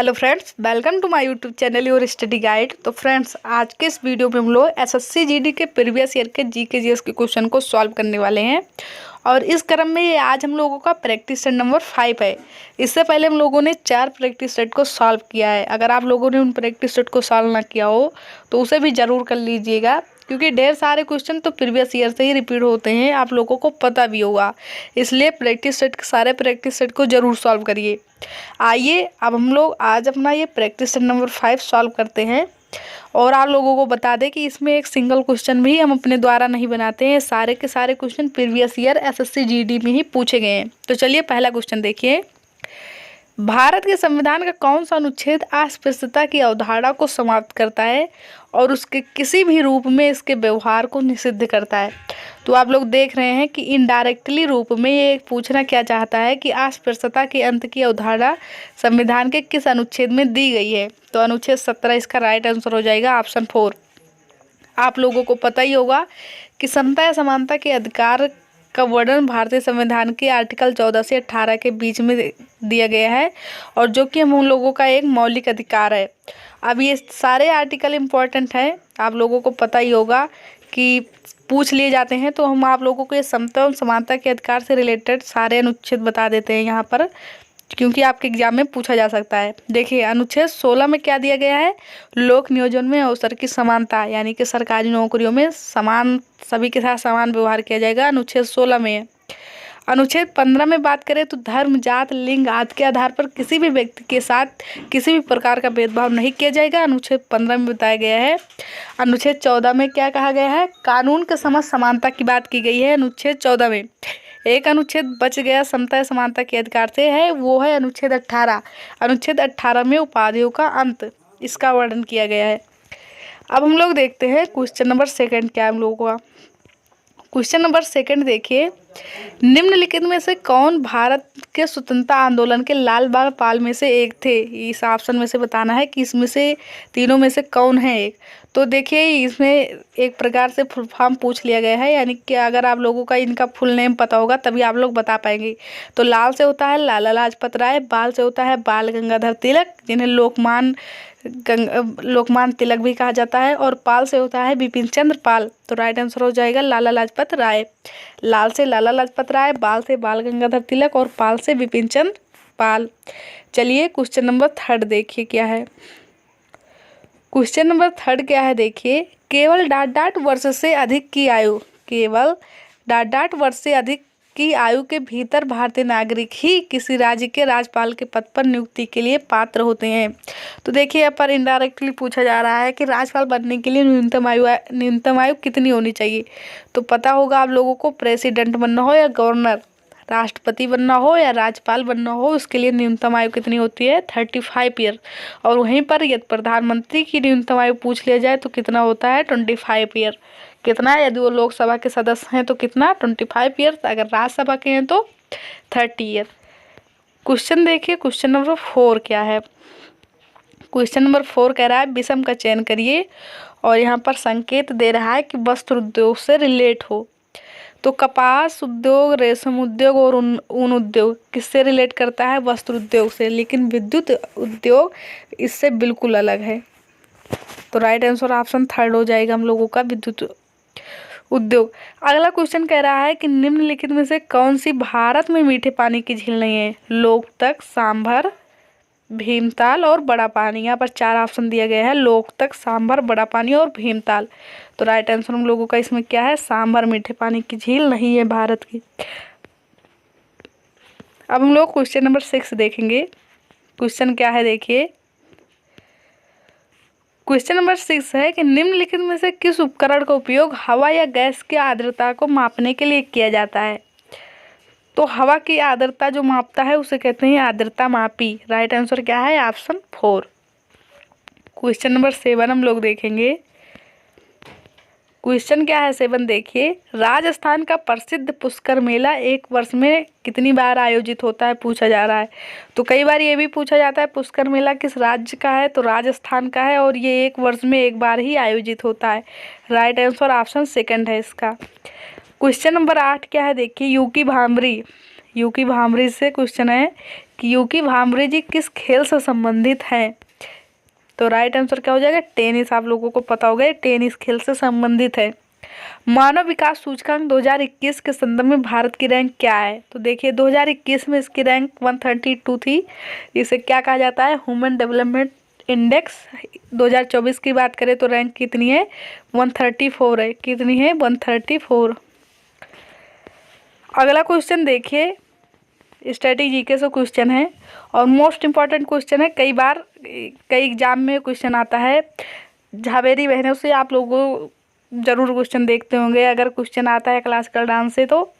Hello friends, welcome to my YouTube channel your study guide. तो friends, आज के इस वीडियो में हम लोग एसएससी जीडी के प्रीवियस ईयर के जीके जीएस के क्वेश्चन को सॉल्व करने वाले हैं। और इस क्रम में ये आज हम लोगों का प्रैक्टिस सेट नंबर 5 है। इससे पहले हम लोगों ने 4 प्रैक्टिस सेट को सॉल्व किया है। अगर आप लोगों ने उन प्रैक्टिस सेट को सॉल्व ना किया हो तो उसे भी ज़रूर कर लीजिएगा, क्योंकि ढेर सारे क्वेश्चन तो प्रीवियस ईयर से ही रिपीट होते हैं, आप लोगों को पता भी होगा। इसलिए सारे प्रैक्टिस सेट को ज़रूर सॉल्व करिए। आइए अब हम लोग आज अपना ये प्रैक्टिस सेट नंबर 5 सॉल्व करते हैं। और आप लोगों को बता दें कि इसमें एक सिंगल क्वेश्चन भी हम अपने द्वारा नहीं बनाते हैं। सारे के सारे question previous year SSC GD में ही पूछे गए हैं। तो चलिए पहला क्वेश्चन देखिए। भारत के संविधान का कौन सा अनुच्छेद अस्पृश्यता की अवधारणा को समाप्त करता है और उसके किसी भी रूप में इसके व्यवहार को निषिद्ध करता है? तो आप लोग देख रहे हैं कि इनडायरेक्टली रूप में ये पूछना क्या चाहता है कि अस्पृश्यता के अंत की अवधारणा संविधान के किस अनुच्छेद में दी गई है। तो अनुच्छेद 17 इसका राइट आंसर हो जाएगा, ऑप्शन 4। आप लोगों को पता ही होगा कि समता या समानता के अधिकार का वर्णन भारतीय संविधान के आर्टिकल 14 से 18 के बीच में दिया गया है, और जो कि हम लोगों का एक मौलिक अधिकार है। अब ये सारे आर्टिकल इम्पोर्टेंट हैं, आप लोगों को पता ही होगा कि पूछ लिए जाते हैं। तो हम आप लोगों को ये समता और समानता के अधिकार से रिलेटेड सारे अनुच्छेद बता देते हैं यहाँ पर, क्योंकि आपके एग्जाम में पूछा जा सकता है। देखिए अनुच्छेद 16 में क्या दिया गया है? लोक नियोजन में अवसर की समानता, यानी कि सरकारी नौकरियों में सभी के साथ समान व्यवहार किया जाएगा, अनुच्छेद 16 में है। अनुच्छेद 15 में बात करें तो धर्म, जात, लिंग आदि के आधार पर किसी भी व्यक्ति के साथ किसी भी प्रकार का भेदभाव नहीं किया जाएगा, अनुच्छेद 15 में बताया गया है। अनुच्छेद 14 में क्या कहा गया है? कानून के समक्ष समानता की बात की गई है अनुच्छेद 14 में। एक अनुच्छेद बच गया समता समानता के अधिकार से है, वो है अनुच्छेद 18। अनुच्छेद 18 में उपाधियों का अंत, इसका वर्णन किया गया है। अब हम लोग देखते हैं क्वेश्चन नंबर 2 क्या है हम लोगों का। क्वेश्चन नंबर 2 देखिए। निम्नलिखित में से कौन भारत के स्वतंत्रता आंदोलन के लाल बाल पाल में से एक थे? इस ऑप्शन में से बताना है कि इसमें से तीनों में से कौन है एक। तो देखिए इसमें एक प्रकार से फुल फॉर्म पूछ लिया गया है, यानी कि अगर आप लोगों का इनका फुल नेम पता होगा तभी आप लोग बता पाएंगे। तो लाल से होता है लाला लाजपत राय, बाल से होता है बाल गंगाधर तिलक, जिन्हें लोकमान तिलक भी कहा जाता है, और पाल से होता है बिपिन चंद्र पाल। तो राइट आंसर हो जाएगा लाला लाजपत राय। लाल से लाला लाजपत राय, बाल से बाल गंगाधर तिलक और पाल से बिपिन चंद्र पाल। चलिए क्वेश्चन नंबर 3 देखिए क्या है। क्वेश्चन नंबर 3 क्या है देखिए। केवल डाट वर्ष से अधिक की आयु, केवल डाट वर्ष से अधिक की आयु के भीतर भारतीय नागरिक ही किसी राज्य के राज्यपाल के पद पर नियुक्ति के लिए पात्र होते हैं। तो देखिए यहाँ पर इनडायरेक्टली पूछा जा रहा है कि राज्यपाल बनने के लिए न्यूनतम आयु कितनी होनी चाहिए। तो पता होगा आप लोगों को, प्रेसिडेंट बनना हो या गवर्नर, राष्ट्रपति बनना हो या राज्यपाल बनना हो, उसके लिए न्यूनतम आयु कितनी होती है? 35 ईयर। और वहीं पर यदि प्रधानमंत्री की न्यूनतम आयु पूछ लिया जाए तो कितना होता है? 25 ईयर। कितना? यदि वो लोकसभा के सदस्य हैं तो कितना? 25 ईयर। अगर राज्यसभा के हैं तो 30 ईयर। क्वेश्चन देखिए क्वेश्चन नंबर 4 क्या है। क्वेश्चन नंबर 4 कह रहा है विषम का चयन करिए, और यहाँ पर संकेत दे रहा है कि वस्त्र उद्योग से रिलेट हो। तो कपास उद्योग, रेशम उद्योग और ऊन उद्योग किससे रिलेट करता है? वस्त्र उद्योग से। लेकिन विद्युत उद्योग इससे बिल्कुल अलग है। तो राइट आंसर ऑप्शन 3 हो जाएगा हम लोगों का, विद्युत उद्योग। अगला क्वेश्चन कह रहा है कि निम्नलिखित में से कौन सी भारत में मीठे पानी की झील नहीं है? लोकतक, सांभर, भीमताल और बड़ा पानी। यहाँ पर 4 ऑप्शन दिया गया है, लोकतक, सांभर, बड़ा पानी और भीमताल। तो राइट आंसर हम लोगों का इसमें क्या है? सांभर मीठे पानी की झील नहीं है भारत की। अब हम लोग क्वेश्चन नंबर 6 देखेंगे। क्वेश्चन क्या है देखिए। क्वेश्चन नंबर 6 है कि निम्नलिखित में से किस उपकरण का उपयोग हवा या गैस की आर्द्रता को मापने के लिए किया जाता है? तो हवा की आर्द्रता जो मापता है उसे कहते हैं आर्द्रता मापी। राइट आंसर क्या है? ऑप्शन 4। क्वेश्चन नंबर 7 हम लोग देखेंगे। क्वेश्चन क्या है 7 देखिए। राजस्थान का प्रसिद्ध पुष्कर मेला एक वर्ष में कितनी बार आयोजित होता है पूछा जा रहा है। तो कई बार ये भी पूछा जाता है पुष्कर मेला किस राज्य का है, तो राजस्थान का है, और ये एक वर्ष में एक बार ही आयोजित होता है। राइट आंसर ऑप्शन 2 है इसका। क्वेश्चन नंबर 8 क्या है देखिए। यूकी भांभरे से क्वेश्चन है कि यूकी भांभरे जी किस खेल से संबंधित हैं। तो राइट आंसर क्या हो जाएगा, टेनिस। आप लोगों को पता होगा टेनिस खेल से संबंधित है। मानव विकास सूचकांक 2021 के संदर्भ में भारत की रैंक क्या है। तो देखिए 2021 में इसकी रैंक 132 थी। इसे क्या कहा जाता है, ह्यूमन डेवलपमेंट इंडेक्स। 2024 की बात करें तो रैंक कितनी है, 134 है। कितनी है, 134। अगला क्वेश्चन देखिए, स्टैटिक जीके से क्वेश्चन है और मोस्ट इम्पॉर्टेंट क्वेश्चन है। कई बार कई एग्जाम में क्वेश्चन आता है। झावेरी बहनों से आप लोगों जरूर क्वेश्चन देखते होंगे। अगर क्वेश्चन आता है क्लासिकल डांस से तो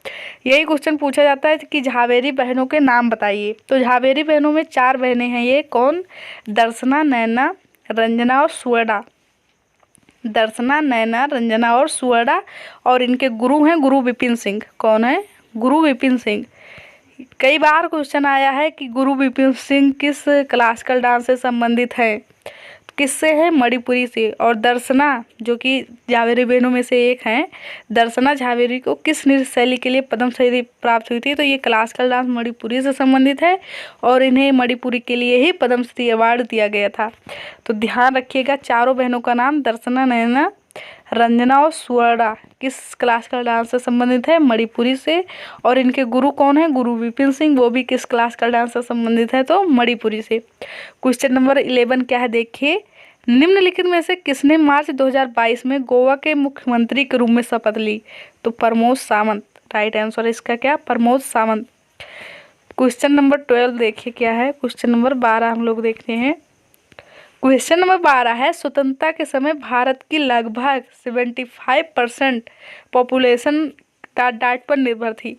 यही क्वेश्चन पूछा जाता है कि झावेरी बहनों के नाम बताइए। तो झावेरी बहनों में 4 बहनें हैं। ये कौन, दर्शना, नैना, रंजना और सुवर्णा। दर्शना, नैना, रंजना और सुवर्णा। और इनके गुरु हैं गुरु विपिन सिंह। कौन है, गुरु विपिन सिंह। कई बार क्वेश्चन आया है कि गुरु विपिन सिंह किस क्लासिकल डांस से संबंधित है। किससे है, मणिपुरी से। और दर्शना जो कि झावेरी बहनों में से एक हैं, दर्शना झावेरी को किस नृत्य शैली के लिए पद्मश्री प्राप्त हुई थी। तो ये क्लासिकल डांस मणिपुरी से संबंधित है और इन्हें मणिपुरी के लिए ही पद्मश्री अवार्ड दिया गया था। तो ध्यान रखिएगा, चारों बहनों का नाम दर्शना, नैना, रंजना और सुवर्णा किस क्लासिकल डांस से संबंधित है, मणिपुरी से। और इनके गुरु कौन है, गुरु विपिन सिंह, वो भी किस क्लासिकल डांस से संबंधित है, तो मणिपुरी से। क्वेश्चन नंबर 11 क्या है देखिए, निम्नलिखित में से किसने मार्च 2022 में गोवा के मुख्यमंत्री के रूप में शपथ ली। तो प्रमोद सावंत। राइट आंसर इसका क्या, प्रमोद सावंत। क्वेश्चन नंबर 12 देखिए क्या है। क्वेश्चन नंबर 12 हम लोग देखते हैं। क्वेश्चन नंबर 12 है, स्वतंत्रता के समय भारत की लगभग 75% पॉपुलेशन डाट पर निर्भर थी।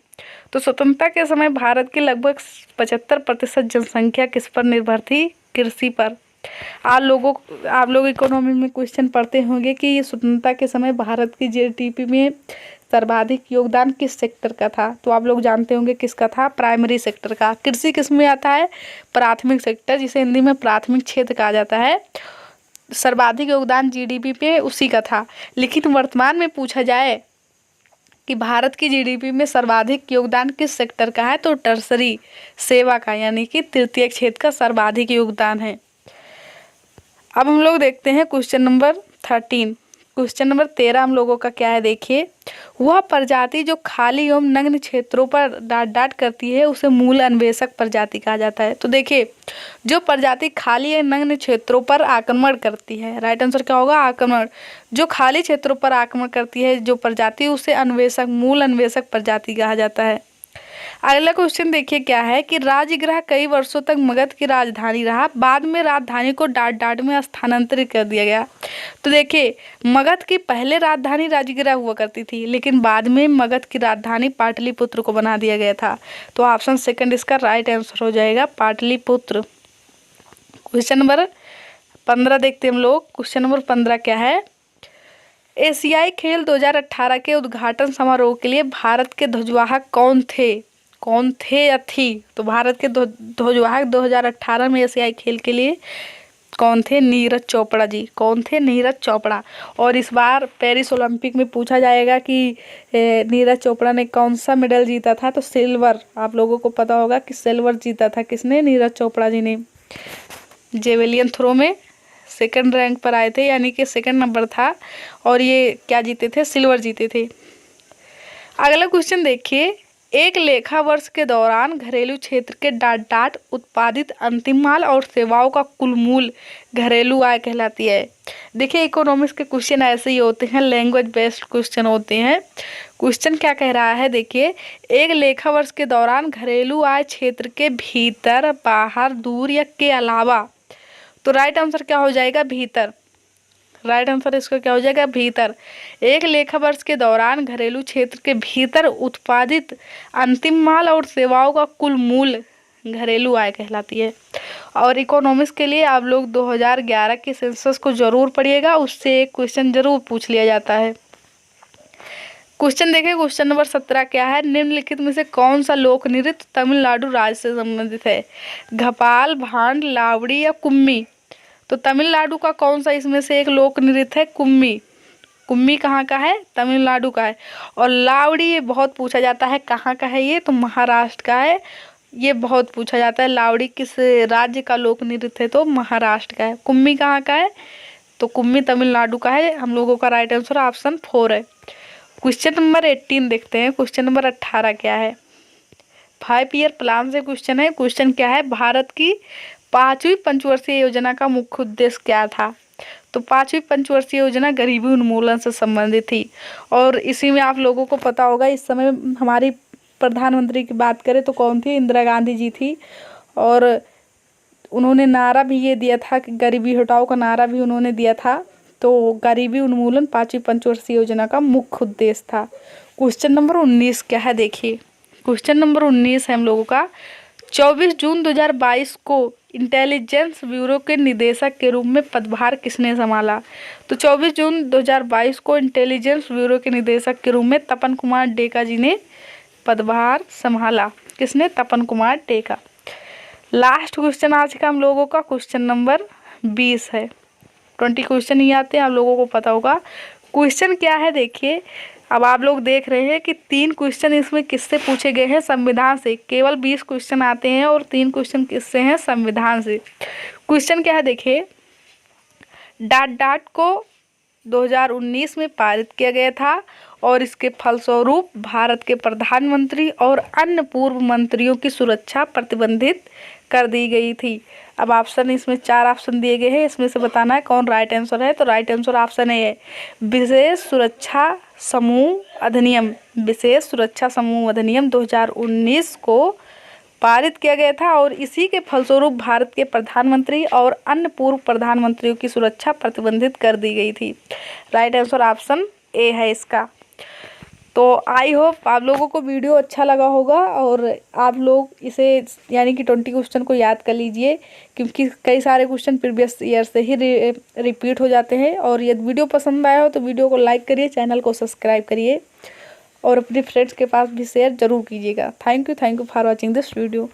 तो स्वतंत्रता के समय भारत की लगभग 75% जनसंख्या किस पर निर्भर थी, कृषि पर। आप लोग इकोनॉमी में क्वेश्चन पढ़ते होंगे कि स्वतंत्रता के समय भारत की जीडीपी में सर्वाधिक योगदान किस सेक्टर का था। तो आप लोग जानते होंगे किसका था, प्राइमरी सेक्टर का। कृषि किस में आता है, प्राथमिक सेक्टर, जिसे हिंदी में प्राथमिक क्षेत्र कहा जाता है। सर्वाधिक योगदान जीडीपी पे उसी का था। लेकिन वर्तमान में पूछा जाए कि भारत की जीडीपी में सर्वाधिक योगदान किस सेक्टर का है, तो टर्सरी सेवा का, यानी कि तृतीय क्षेत्र का सर्वाधिक योगदान है। अब हम लोग देखते हैं क्वेश्चन नंबर 13। क्वेश्चन नंबर 13 हम लोगों का क्या है देखिए, वह प्रजाति जो खाली एवं नग्न क्षेत्रों पर डाट करती है उसे मूल अन्वेषक प्रजाति कहा जाता है। तो देखिए जो प्रजाति खाली या नग्न क्षेत्रों पर आक्रमण करती है, राइट आंसर क्या होगा, आक्रमण। जो खाली क्षेत्रों पर आक्रमण करती है जो प्रजाति, उसे अन्वेषक, मूल अन्वेषक प्रजाति कहा जाता है। अगला क्वेश्चन देखिए क्या है कि राजगृह कई वर्षों तक मगध की राजधानी रहा, बाद में राजधानी को डाट में स्थानांतरित कर दिया गया। तो देखिए मगध की पहले राजधानी राजगृह हुआ करती थी, लेकिन बाद में मगध की राजधानी पाटलिपुत्र को बना दिया गया था। तो ऑप्शन सेकंड इसका राइट आंसर हो जाएगा, पाटलिपुत्र। क्वेश्चन नंबर 15 देखते हैं हम लोग। क्वेश्चन नंबर 15 क्या है, एशियाई खेल 2018 के उद्घाटन समारोह के लिए भारत के ध्वजवाहक कौन थे या थी। तो भारत के ध्वजवाहक 2018 में एशियाई खेल के लिए कौन थे, नीरज चोपड़ा जी। कौन थे, नीरज चोपड़ा। और इस बार पेरिस ओलंपिक में पूछा जाएगा कि नीरज चोपड़ा ने कौन सा मेडल जीता था। तो सिल्वर, आप लोगों को पता होगा कि सिल्वर जीता था किसने, नीरज चोपड़ा जी ने। जेवेलियन थ्रो में सेकंड रैंक पर आए थे, यानी कि सेकंड नंबर था, और ये क्या जीते थे, सिल्वर जीते थे। अगला क्वेश्चन देखिए, एक लेखा वर्ष के दौरान घरेलू क्षेत्र के डाट उत्पादित अंतिम माल और सेवाओं का कुल मूल घरेलू आय कहलाती है। देखिए इकोनॉमिक्स के क्वेश्चन ऐसे ही होते हैं, लैंग्वेज बेस्ड क्वेश्चन होते हैं। क्वेश्चन क्या कह रहा है देखिए, एक लेखा वर्ष के दौरान घरेलू आय क्षेत्र के भीतर, बाहर, दूर या के अलावा। तो राइट आंसर क्या हो जाएगा, भीतर। राइट आंसर इसका क्या हो जाएगा, भीतर। एक लेखा वर्ष के दौरान घरेलू क्षेत्र के भीतर उत्पादित अंतिम माल और सेवाओं का कुल मूल घरेलू आय कहलाती है। और इकोनॉमिक्स के लिए आप लोग 2011 के सेंसस को जरूर पढ़िएगा, उससे एक क्वेश्चन जरूर पूछ लिया जाता है। क्वेश्चन देखिए, क्वेश्चन नंबर 17 क्या है, निम्नलिखित में से कौन सा लोक नृत्य तमिलनाडु राज्य से संबंधित है, घपाल, भांड, लावड़ी या कुम्मी। तो तमिलनाडु का कौन सा इसमें से एक लोक नृत्य है, कुम्मी। कुम्मी कहाँ का है? तमिलनाडु का है। और लावड़ी ये बहुत पूछा जाता है, कहाँ का है ये? तो महाराष्ट्र का है। ये बहुत पूछा जाता है, लावड़ी किस राज्य का लोक नृत्य है? तो महाराष्ट्र का है। कुम्मी कहाँ का है? तो कुम्मी तमिलनाडु का है। हम लोगों का राइट आंसर ऑप्शन 4 है। क्वेश्चन नंबर 18 देखते हैं। क्वेश्चन नंबर 18 क्या है? 5 ईयर प्लान से क्वेश्चन है। क्वेश्चन क्या है? भारत की 5वीं पंचवर्षीय योजना का मुख्य उद्देश्य क्या था? तो 5वीं पंचवर्षीय योजना गरीबी उन्मूलन से संबंधित थी। और इसी में आप लोगों को पता होगा, इस समय हमारी प्रधानमंत्री की बात करें तो कौन थी? इंदिरा गांधी जी थी। और उन्होंने नारा भी ये दिया था कि गरीबी हटाओ का नारा भी उन्होंने दिया था। तो गरीबी उन्मूलन 5वीं पंचवर्षीय योजना का मुख्य उद्देश्य था। क्वेश्चन नंबर 19 क्या है? देखिए क्वेश्चन नंबर 19 है हम लोगों का, 24 जून 2022 को इंटेलिजेंस ब्यूरो के निदेशक के रूप में पदभार किसने संभाला? तो 24 जून 2022 को इंटेलिजेंस ब्यूरो के निदेशक के रूप में तपन कुमार डेका जी ने पदभार संभाला। किसने? तपन कुमार डेका। लास्ट क्वेश्चन आज का हम लोगों का क्वेश्चन नंबर 20 है। 20 क्वेश्चन ही आते हैं, आप लोगों को पता होगा। क्वेश्चन क्या है? देखिए अब आप लोग देख रहे हैं कि 3 क्वेश्चन इसमें किससे पूछे गए हैं? संविधान से। केवल 20 क्वेश्चन आते हैं और 3 क्वेश्चन किससे हैं? संविधान से। क्वेश्चन क्या है? देखिए डाट को 2019 में पारित किया गया था और इसके फलस्वरूप भारत के प्रधानमंत्री और अन्य पूर्व मंत्रियों की सुरक्षा प्रतिबंधित कर दी गई थी। अब ऑप्शन इसमें 4 ऑप्शन दिए गए हैं, इसमें से बताना है कौन राइट आंसर है। तो राइट आंसर ऑप्शन ए है, विशेष सुरक्षा समूह अधिनियम। विशेष सुरक्षा समूह अधिनियम 2019 को पारित किया गया था और इसी के फलस्वरूप भारत के प्रधानमंत्री और अन्य पूर्व प्रधानमंत्रियों की सुरक्षा प्रतिबंधित कर दी गई थी। राइट आंसर ऑप्शन ए है इसका। तो आई होप आप लोगों को वीडियो अच्छा लगा होगा और आप लोग इसे यानी कि 20 क्वेश्चन को याद कर लीजिए, क्योंकि कई सारे क्वेश्चन प्रीवियस ईयर से ही रिपीट हो जाते हैं। और यदि वीडियो पसंद आया हो तो वीडियो को लाइक करिए, चैनल को सब्सक्राइब करिए और अपने फ्रेंड्स के पास भी शेयर जरूर कीजिएगा। Thank you for watching this video.